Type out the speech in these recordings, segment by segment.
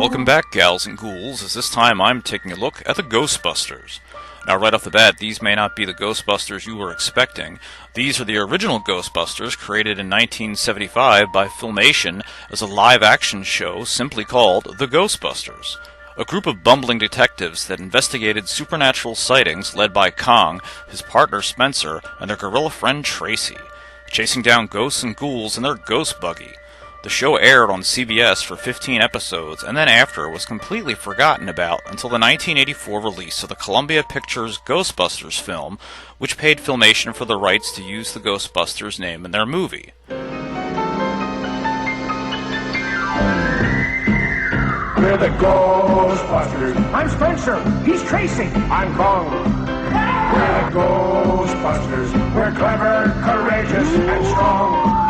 Welcome back, gals and ghouls, as this time I'm taking a look at the Ghostbusters. Now, right off the bat, these may not be the Ghostbusters you were expecting. These are the original Ghostbusters, created in 1975 by Filmation as a live-action show simply called The Ghostbusters. A group of bumbling detectives that investigated supernatural sightings led by Kong, his partner Spencer, and their gorilla friend Tracy, chasing down ghosts and ghouls in their ghost buggy. The show aired on CBS for 15 episodes, and then after was completely forgotten about until the 1984 release of the Columbia Pictures Ghostbusters film, which paid Filmation for the rights to use the Ghostbusters name in their movie. We're the Ghostbusters. I'm Spencer. He's Tracy. I'm Kong. We're the Ghostbusters. We're clever, courageous, and strong.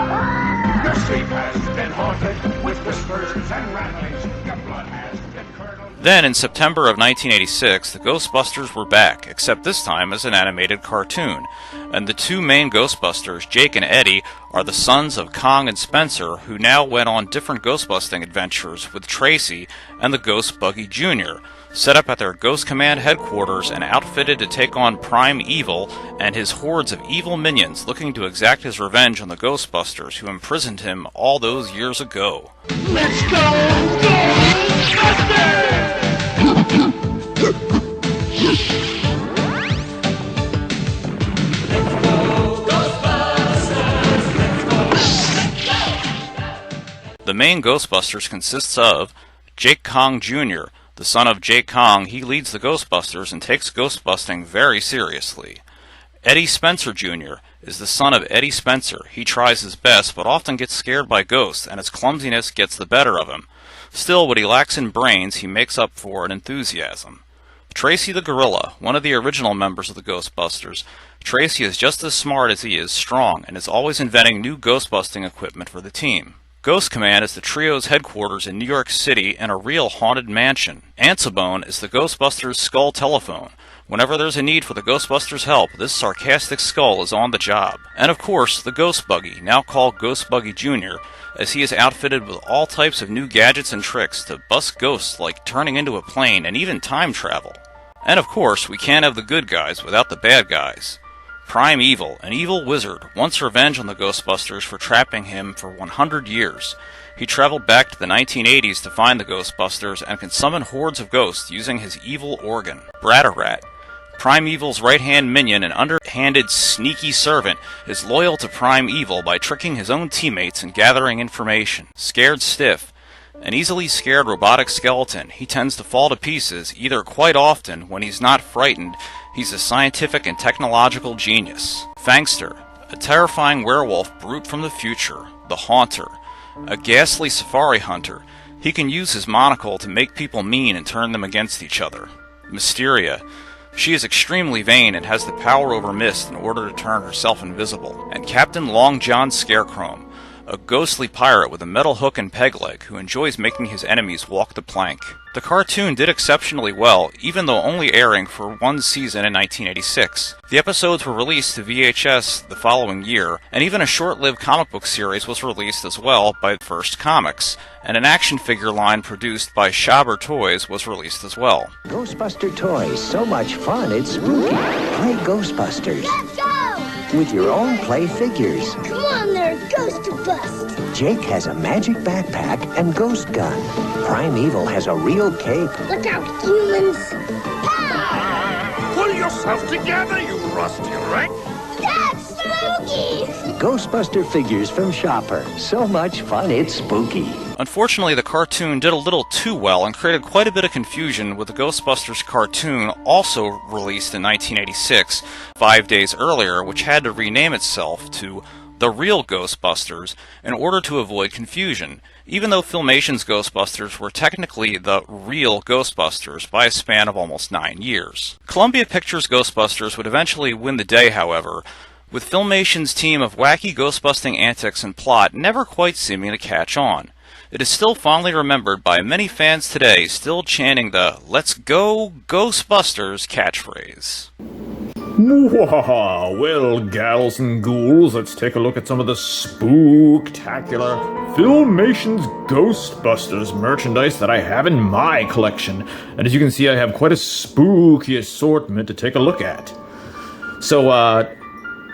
Your street has been haunted with whispers and rattlings. Your blood has been curdled. Then, in September of 1986, the Ghostbusters were back, except this time as an animated cartoon. And the two main Ghostbusters, Jake and Eddie, are the sons of Kong and Spencer, who now went on different ghostbusting adventures with Tracy and the Ghost Buggy Jr., set up at their Ghost Command headquarters and outfitted to take on Prime Evil and his hordes of evil minions looking to exact his revenge on the Ghostbusters who imprisoned him all those years ago. Let's go, Ghostbusters! The main Ghostbusters consists of Jake Kong Jr., the son of Jake Kong. He leads the Ghostbusters and takes ghostbusting very seriously. Eddie Spencer Jr. is the son of Eddie Spencer. He tries his best, but often gets scared by ghosts, and his clumsiness gets the better of him. Still, what he lacks in brains, he makes up for in enthusiasm. Tracy the Gorilla, one of the original members of the Ghostbusters. Tracy is just as smart as he is strong, and is always inventing new ghostbusting equipment for the team. Ghost Command is the trio's headquarters in New York City in a real haunted mansion. Ansobone is the Ghostbusters' skull telephone. Whenever there's a need for the Ghostbusters' help, this sarcastic skull is on the job. And of course, the Ghost Buggy, now called Ghost Buggy Jr., as he is outfitted with all types of new gadgets and tricks to bust ghosts like turning into a plane and even time travel. And of course, we can't have the good guys without the bad guys. Prime Evil, an evil wizard, wants revenge on the Ghostbusters for trapping him for 100 years. He traveled back to the 1980s to find the Ghostbusters and can summon hordes of ghosts using his evil organ. Brat-a-Rat, Prime Evil's right-hand minion and underhanded sneaky servant, is loyal to Prime Evil by tricking his own teammates and gathering information. Scared Stiff, an easily scared robotic skeleton. He tends to fall to pieces, either quite often, when he's not frightened. He's a scientific and technological genius. Fangster, a terrifying werewolf brute from the future. The Haunter, a ghastly safari hunter. He can use his monocle to make people mean and turn them against each other. Mysteria, she is extremely vain and has the power over mist in order to turn herself invisible. And Captain Long John Scarecrow, a ghostly pirate with a metal hook and peg leg who enjoys making his enemies walk the plank. The cartoon did exceptionally well, even though only airing for one season in 1986. The episodes were released to VHS the following year, and even a short-lived comic book series was released as well by First Comics, and an action figure line produced by Schaber Toys was released as well. Ghostbuster toys, so much fun, it's spooky. Play Ghostbusters. Let's go! With your own play figures. Come on there, Ghost to bust! Jake has a magic backpack and ghost gun. Prime Evil has a real cape. Look out, humans! Pull yourself together, you rusty wreck! That's spooky! Ghostbuster figures from Shopper. So much fun, it's spooky. Unfortunately, the cartoon did a little too well and created quite a bit of confusion with the Ghostbusters cartoon, also released in 1986, 5 days earlier, which had to rename itself to The Real Ghostbusters in order to avoid confusion, even though Filmation's Ghostbusters were technically the real Ghostbusters by a span of almost 9 years. Columbia Pictures Ghostbusters would eventually win the day, however, with Filmation's team of wacky ghostbusting antics and plot never quite seeming to catch on. It is still fondly remembered by many fans today, still chanting the "Let's go Ghostbusters" catchphrase. Mwahaha! Well, gals and ghouls, let's take a look at some of the spooktacular Filmation's Ghostbusters merchandise that I have in my collection. And as you can see, I have quite a spooky assortment to take a look at. So,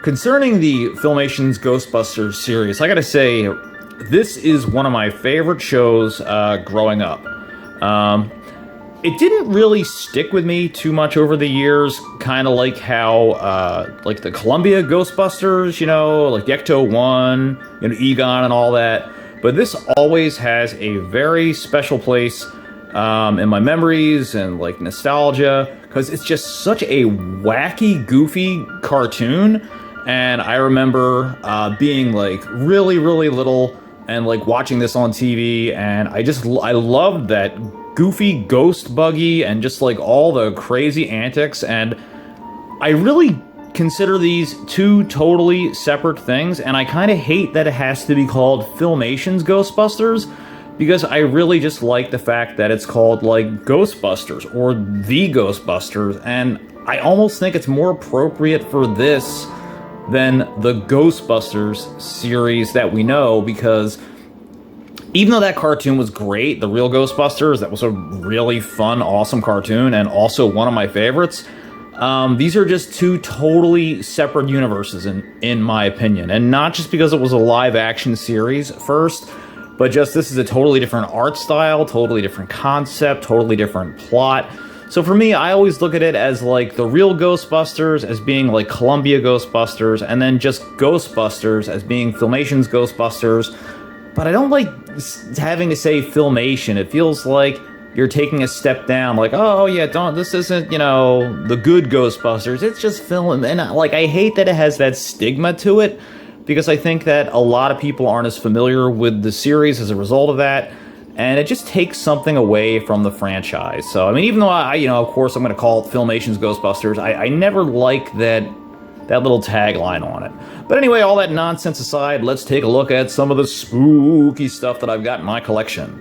concerning the Filmation's Ghostbusters series, I gotta say, this is one of my favorite shows growing up. It didn't really stick with me too much over the years, kind of like how, like the Columbia Ghostbusters, you know, like the Ecto-1, you know, Egon and all that. But this always has a very special place in my memories and like nostalgia, because it's just such a wacky, goofy cartoon. And I remember being like really, really little and like watching this on TV, and I loved that goofy ghost buggy and just like all the crazy antics. And I really consider these two totally separate things, and I kind of hate that it has to be called Filmation's Ghostbusters, because I really just like the fact that it's called like Ghostbusters or The Ghostbusters, and I almost think it's more appropriate for this than the Ghostbusters series that we know, because even though that cartoon was great, The Real Ghostbusters, that was a really fun, awesome cartoon, and also one of my favorites, these are just two totally separate universes in my opinion. And not just because it was a live-action series first, but just this is a totally different art style, totally different concept, totally different plot. So for me, I always look at it as like The Real Ghostbusters as being like Columbia Ghostbusters, and then just Ghostbusters as being Filmation's Ghostbusters. But I don't like having to say Filmation. It feels like you're taking a step down, like, oh yeah, this isn't, you know, the good Ghostbusters, it's just film. And like, I hate that it has that stigma to it, because I think that a lot of people aren't as familiar with the series as a result of that, and it just takes something away from the franchise. So, I mean, even though you know, of course, I'm going to call it Filmation's Ghostbusters, I never like that little tagline on it. But anyway, all that nonsense aside, let's take a look at some of the spooky stuff that I've got in my collection.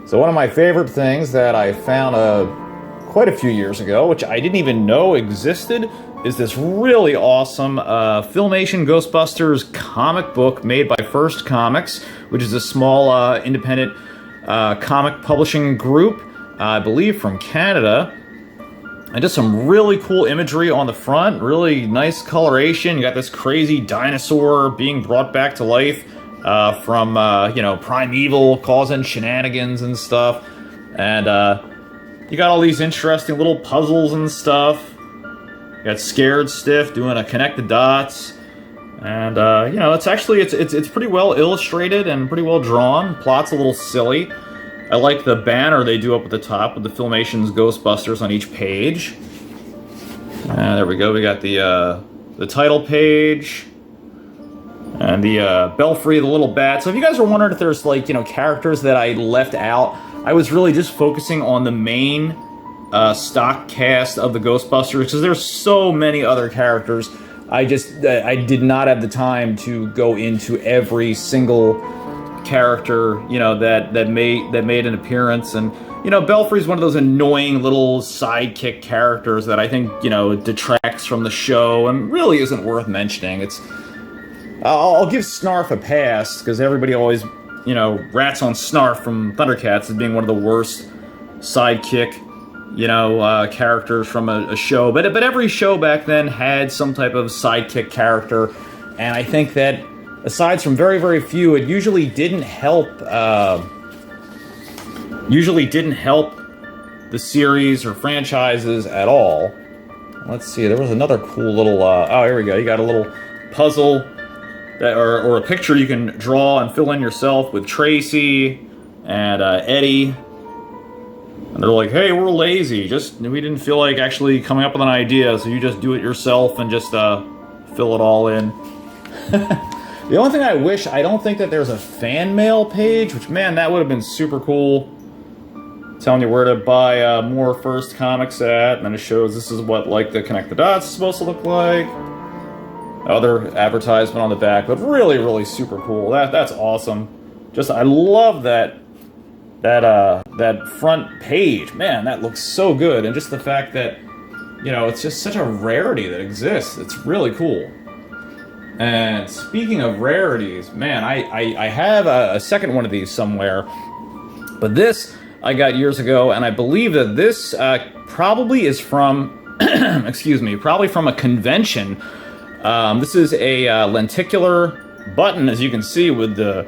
So one of my favorite things that I found quite a few years ago, which I didn't even know existed, is this really awesome Filmation Ghostbusters comic book made by First Comics, which is a small independent comic publishing group, I believe from Canada. And just some really cool imagery on the front, really nice coloration. You got this crazy dinosaur being brought back to life from, you know, primeval, causing shenanigans and stuff. And you got all these interesting little puzzles and stuff. You got Scared Stiff doing a connect the dots. And, you know, it's pretty well illustrated and pretty well drawn. Plot's a little silly. I like the banner they do up at the top with the Filmation's Ghostbusters on each page. There we go. We got the title page and the Belfry, the little bat. So if you guys are wondering if there's like, you know, characters that I left out, I was really just focusing on the main stock cast of the Ghostbusters, because there's so many other characters. I did not have the time to go into every single character, you know, that made an appearance. And you know, Belfry's one of those annoying little sidekick characters that I think, you know, detracts from the show and really isn't worth mentioning. I'll give Snarf a pass, because everybody always, you know, rats on Snarf from Thundercats as being one of the worst sidekick, you know, characters from a show. But every show back then had some type of sidekick character, and I think that aside from very, very few, it usually didn't help the series or franchises at all. Let's see, there was another cool little, oh, here we go. You got a little puzzle or a picture you can draw and fill in yourself with Tracy and Eddie. And they're like, hey, we're lazy. We didn't feel like actually coming up with an idea, so you just do it yourself and just fill it all in. The only thing I don't think that there's a fan mail page, which, man, that would have been super cool. Telling you where to buy more First Comics at, and then it shows this is what, like, the Connect the Dots is supposed to look like. Other advertisement on the back, but really, really super cool. That's awesome. Just, I love that front page. Man, that looks so good. And just the fact that, you it's just such a rarity that exists. It's really cool. And speaking of rarities, man, I have a second one of these somewhere. But this I got years ago, and I believe that this probably is from, excuse me, probably from a convention. This is a lenticular button, as you can see, with the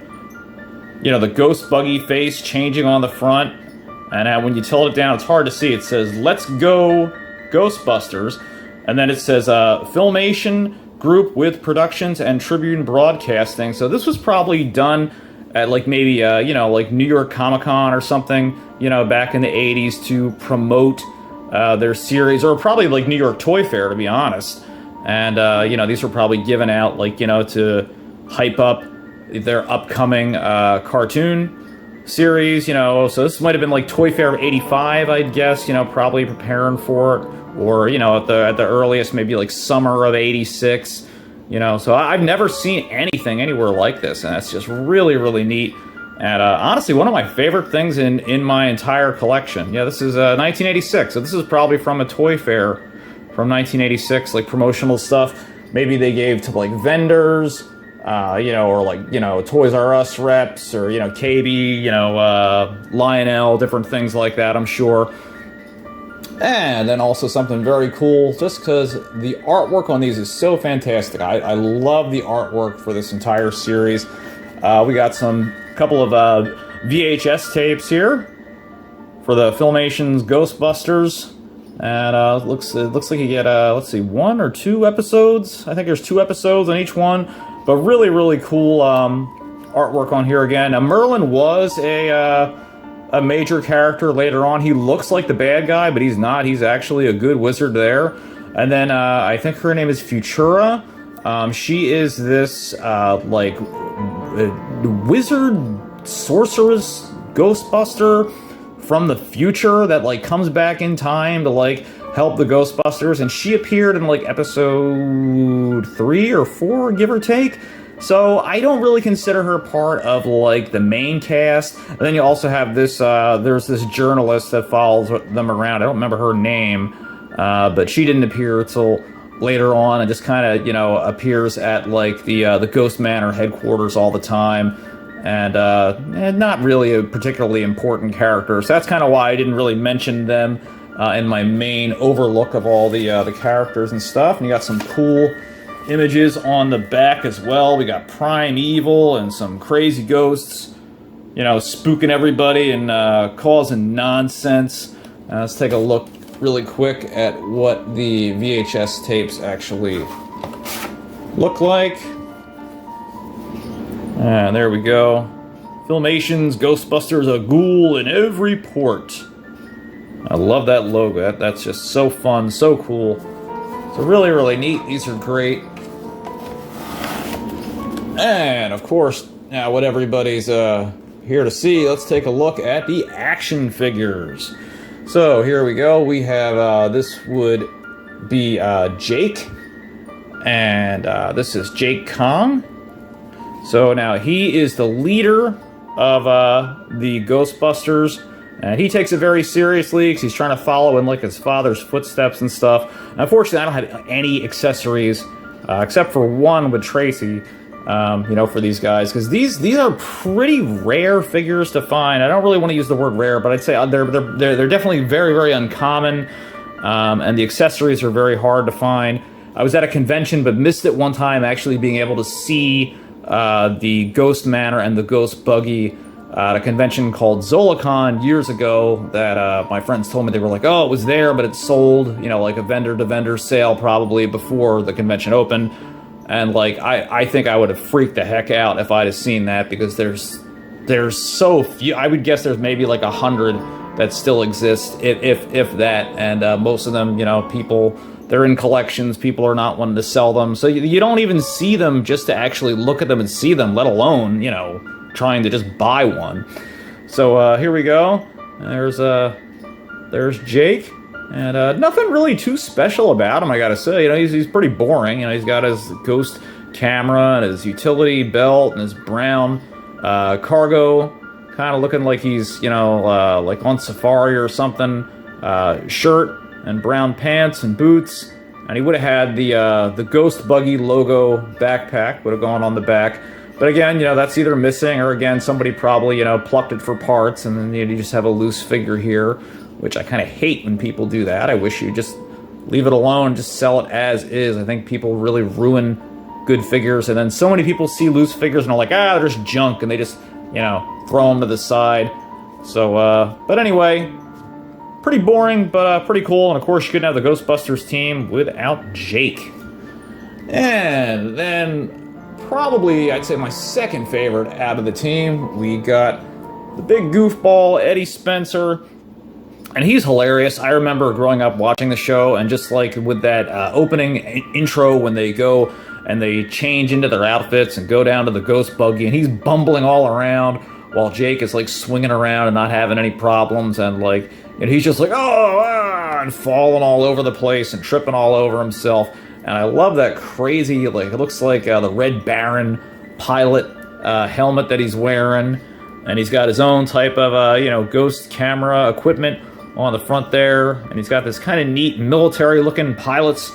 ghost buggy face changing on the front. And when you tilt it down, it's hard to see. It says, "Let's go Ghostbusters." And then it says, Filmation Group with Productions and Tribune Broadcasting. So this was probably done at like maybe, like New York Comic-Con or something, back in the 80s to promote their series, or probably like New York Toy Fair, to be honest. And, these were probably given out, like, to hype up their upcoming cartoon series, so this might have been like Toy Fair of 85, I'd guess, probably preparing for it, or, at the earliest, maybe like summer of 86, so I've never seen anything anywhere like this, and that's just really, really neat. And honestly, one of my favorite things in my entire collection. Yeah, this is 1986, so this is probably from a Toy Fair from 1986, like promotional stuff. Maybe they gave to like vendors, or like, Toys R Us reps, or, KB, Lionel, different things like that, I'm sure. And then also something very cool, just because the artwork on these is so fantastic. I love the artwork for this entire series. We got couple of VHS tapes here for the Filmation's Ghostbusters. And it looks like you get, let's see, 1 or 2 episodes. I think there's 2 episodes on each one. But really, really cool artwork on here again. Now, Merlin was a major character later on. He looks like the bad guy, but he's not. He's actually a good wizard there. And then I think her name is Futura. She is this, wizard, sorceress, Ghostbuster from the future that, like, comes back in time to, like, help the Ghostbusters, and she appeared in like episode 3 or 4, give or take. So I don't really consider her part of like the main cast. And then you also have this, there's this journalist that follows them around. I don't remember her name, but she didn't appear until later on, and just kind of, appears at like the Ghost Manor headquarters all the time. And not really a particularly important character. So that's kind of why I didn't really mention them in my main overlook of all the characters and stuff. And you got some cool images on the back as well. We got Primeval and some crazy ghosts, spooking everybody and causing nonsense. Let's take a look really quick at what the VHS tapes actually look like. And there we go. Filmation's Ghostbusters, a ghoul in every port. I love that logo. That's just so fun, so cool. So really, really neat. These are great. And, of course, now what everybody's here to see, let's take a look at the action figures. So, here we go. We have, this would be Jake. And this is Jake Kong. So now he is the leader of the Ghostbusters. And he takes it very seriously because he's trying to follow in like his father's footsteps and stuff. And unfortunately, I don't have any accessories except for one with Tracy, for these guys, because these are pretty rare figures to find. I don't really want to use the word rare, but I'd say they're definitely very, very uncommon. And the accessories are very hard to find. I was at a convention but missed it one time, actually being able to see the Ghost Manor and the Ghost Buggy at a convention called Zolicon years ago that my friends told me. They were like, oh, it was there, but it sold, like a vendor-to-vendor sale probably before the convention opened. And, like, I think I would have freaked the heck out if I'd have seen that, because there's so few. I would guess there's maybe like 100 that still exist, if that. And most of them, people, they're in collections. People are not wanting to sell them. So you don't even see them just to actually look at them and see them, let alone, trying to just buy one. So here we go. There's Jake, and nothing really too special about him, I gotta say. He's pretty boring. He's got his ghost camera and his utility belt and his brown cargo, kind of looking like he's like on safari or something. Shirt, and brown pants and boots, and he would have had the Ghost Buggy logo backpack would have gone on the back. But again, you know, that's either missing or again somebody probably, you know, plucked it for parts, and then you just have a loose figure here, which I kind of hate when people do that. I wish you just leave it alone, just sell it as is. I think people really ruin good figures, and then so many people see loose figures and are like, ah, they're just junk, and they just, you know, throw them to the side. So, but anyway, pretty boring, but pretty cool. And of course, you couldn't have the Ghostbusters team without Jake. And then, probably, I'd say my second favorite out of the team, we got the big goofball, Eddie Spencer. And he's hilarious. I remember growing up watching the show, and just like with that opening intro when they go and they change into their outfits and go down to the ghost buggy, and he's bumbling all around while Jake is like swinging around and not having any problems, and like, and he's just like, oh, and falling all over the place and tripping all over himself. And I love that crazy, like, it looks like the Red Baron pilot helmet that he's wearing, and he's got his own type of you know, ghost camera equipment on the front there, and he's got this kind of neat military-looking pilot's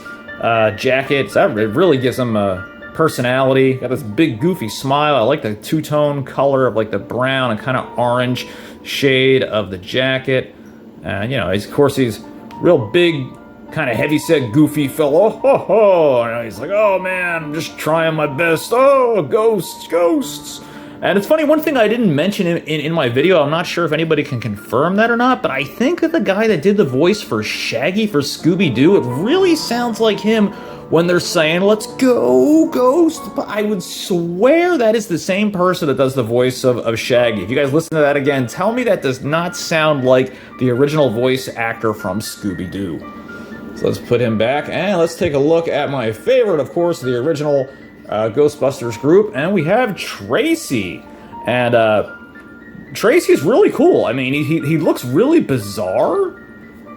jacket. So that really gives him a personality. Got this big goofy smile. I like the two-tone color of like the brown and kind of orange shade of the jacket. And you know, of course, he's real big, kind of heavy-set, goofy fellow. Ho ho! And he's like, oh man, I'm just trying my best. Oh, ghosts, ghosts. And it's funny, one thing I didn't mention in my video, I'm not sure if anybody can confirm that or not, but I think that the guy that did the voice for Shaggy for Scooby-Doo, it really sounds like him when they're saying, let's go, Ghost. But I would swear that is the same person that does the voice of Shaggy. If you guys listen to that again, tell me that does not sound like the original voice actor from Scooby-Doo. So let's put him back, and let's take a look at my favorite, of course, the original Ghostbusters group, and we have Tracy. And Tracy's really cool. I mean, he looks really bizarre,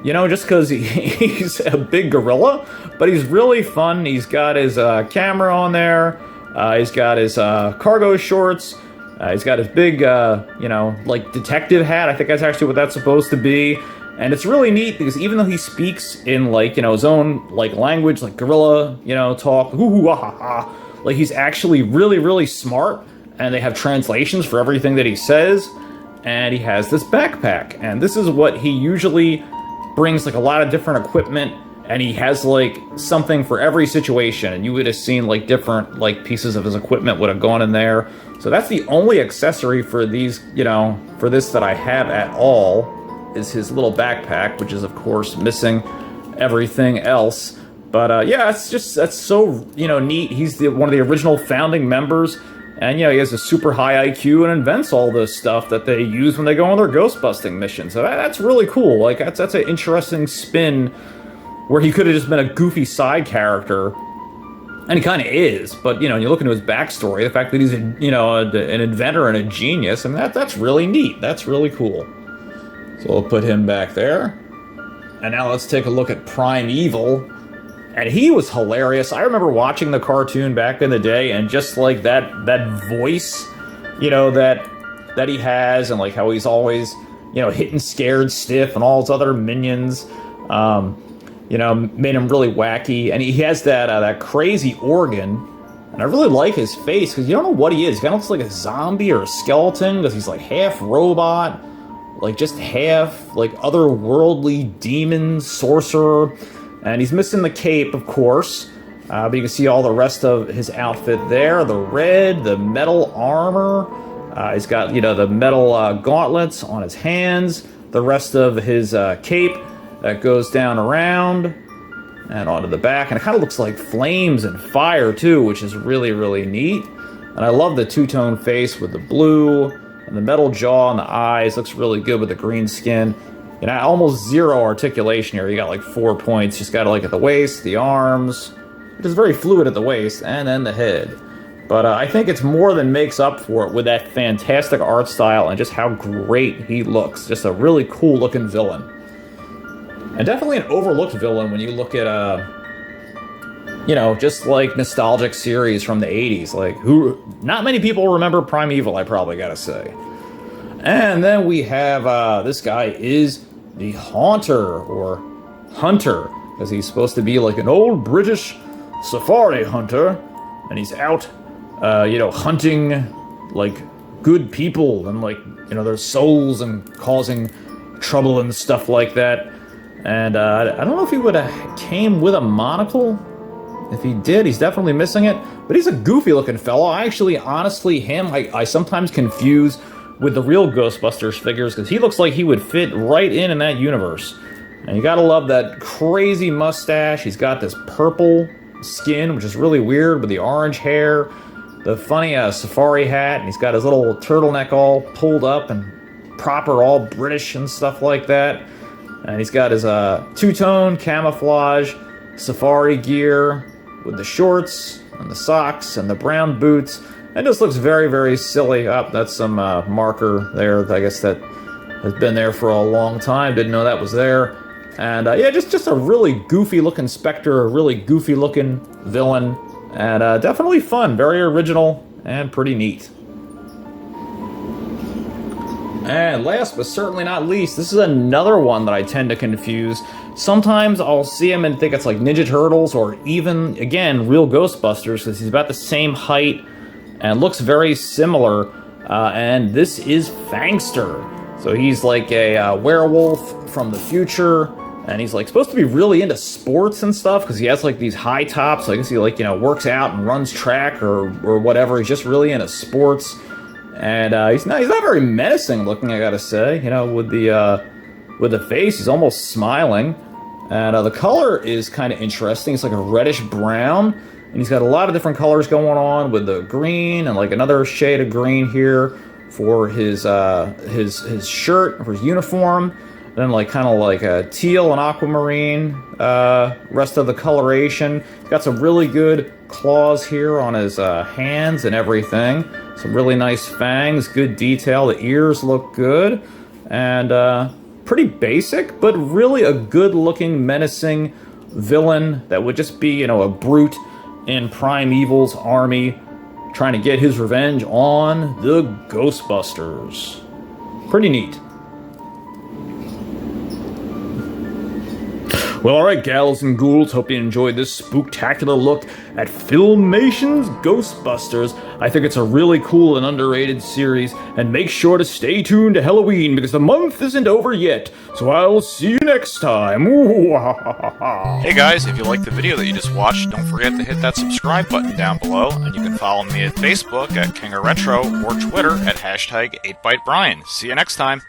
you know, just because he's a big gorilla, but he's really fun. He's got his camera on there, he's got his cargo shorts, he's got his big, you know, like detective hat. I think that's actually what that's supposed to be. And it's really neat because even though he speaks in, like, you know, his own, like, language, like gorilla, you know, talk, hoo-hoo, ah-ha-ha, like, he's actually really, really smart, and they have translations for everything that he says, and he has this backpack, and this is what he usually brings, like, a lot of different equipment, and he has, like, something for every situation, and you would have seen, like, different, like, pieces of his equipment would have gone in there. So that's the only accessory for these, you know, for this that I have at all, is his little backpack, which is, of course, missing everything else. But yeah, that's so, you know, neat. He's one of the original founding members, and, you know, he has a super high IQ and invents all this stuff that they use when they go on their ghost busting mission. So that's really cool. Like, that's an interesting spin where he could have just been a goofy side character, and he kind of is. But, you know, you look into his backstory, the fact that he's an inventor and a genius, I mean, that's really neat. That's really cool. So we'll put him back there. And now let's take a look at Primeval. And he was hilarious. I remember watching the cartoon back in the day, and just like that voice, you know, that he has, and like how he's always, you know, hitting Scared Stiff and all his other minions, you know, made him really wacky. And he has that crazy organ. And I really like his face, because you don't know what he is. He kind of looks like a zombie or a skeleton, because he's like half robot, like just half like otherworldly demon sorcerer. And he's missing the cape, of course, but you can see all the rest of his outfit there. The red, the metal armor. He's got, you know, the metal gauntlets on his hands. The rest of his cape that goes down around and onto the back. And it kind of looks like flames and fire, too, which is really, really neat. And I love the two-tone face with the blue and the metal jaw and the eyes. Looks really good with the green skin. You know, almost zero articulation here. You got like 4 points. Just got to look at the waist, the arms, which is very fluid at the waist, and then the head. But I think it's more than makes up for it with that fantastic art style and just how great he looks. Just a really cool looking villain. And definitely an overlooked villain when you look at, you know, just like nostalgic series from the 80s. Like, not many people remember Primeval, I probably gotta say. And then we have, this guy is the Haunter, or hunter, because he's supposed to be like an old British safari hunter, and he's out, hunting like good people and like their souls and causing trouble and stuff like that. And I don't know if he would have came with a monocle. If he did, he's definitely missing it. But he's a goofy looking fellow. Honestly, I sometimes confuse with the real Ghostbusters figures, because he looks like he would fit right in that universe. And you gotta love that crazy mustache. He's got this purple skin, which is really weird, with the orange hair, the funny safari hat, and he's got his little turtleneck all pulled up and proper, all British and stuff like that. And he's got his two-tone camouflage safari gear with the shorts and the socks and the brown boots. And just looks very, very silly. Oh, that's some marker there. I guess that has been there for a long time. Didn't know that was there. And just a really goofy-looking Spectre, a really goofy-looking villain. And definitely fun, very original, and pretty neat. And last but certainly not least, this is another one that I tend to confuse. Sometimes I'll see him and think it's like Ninja Turtles, or even, again, real Ghostbusters, because he's about the same height and looks very similar. And this is Fangster. So he's like a werewolf from the future, and he's like supposed to be really into sports and stuff, because he has like these high tops. So I guess he works out and runs track or whatever. He's just really into sports. And he's not very menacing looking, I gotta say. With the face, he's almost smiling. And the color is kind of interesting. It's like a reddish brown, and he's got a lot of different colors going on, with the green and like another shade of green here for his shirt, for his uniform. Then like kind of like a teal and aquamarine rest of the coloration. He's got some really good claws here on his hands and everything. Some really nice fangs, good detail. The ears look good, and pretty basic, but really a good-looking, menacing villain that would just be, a brute in Primeval's army, trying to get his revenge on the Ghostbusters. Pretty neat. Well, alright, gals and ghouls, hope you enjoyed this spooktacular look at Filmation's Ghostbusters. I think it's a really cool and underrated series, and make sure to stay tuned to Halloween, because the month isn't over yet, so I'll see you next time. Hey guys, if you liked the video that you just watched, don't forget to hit that subscribe button down below, and you can follow me at Facebook at King of Retro, or Twitter at #8ByteBrian. See you next time.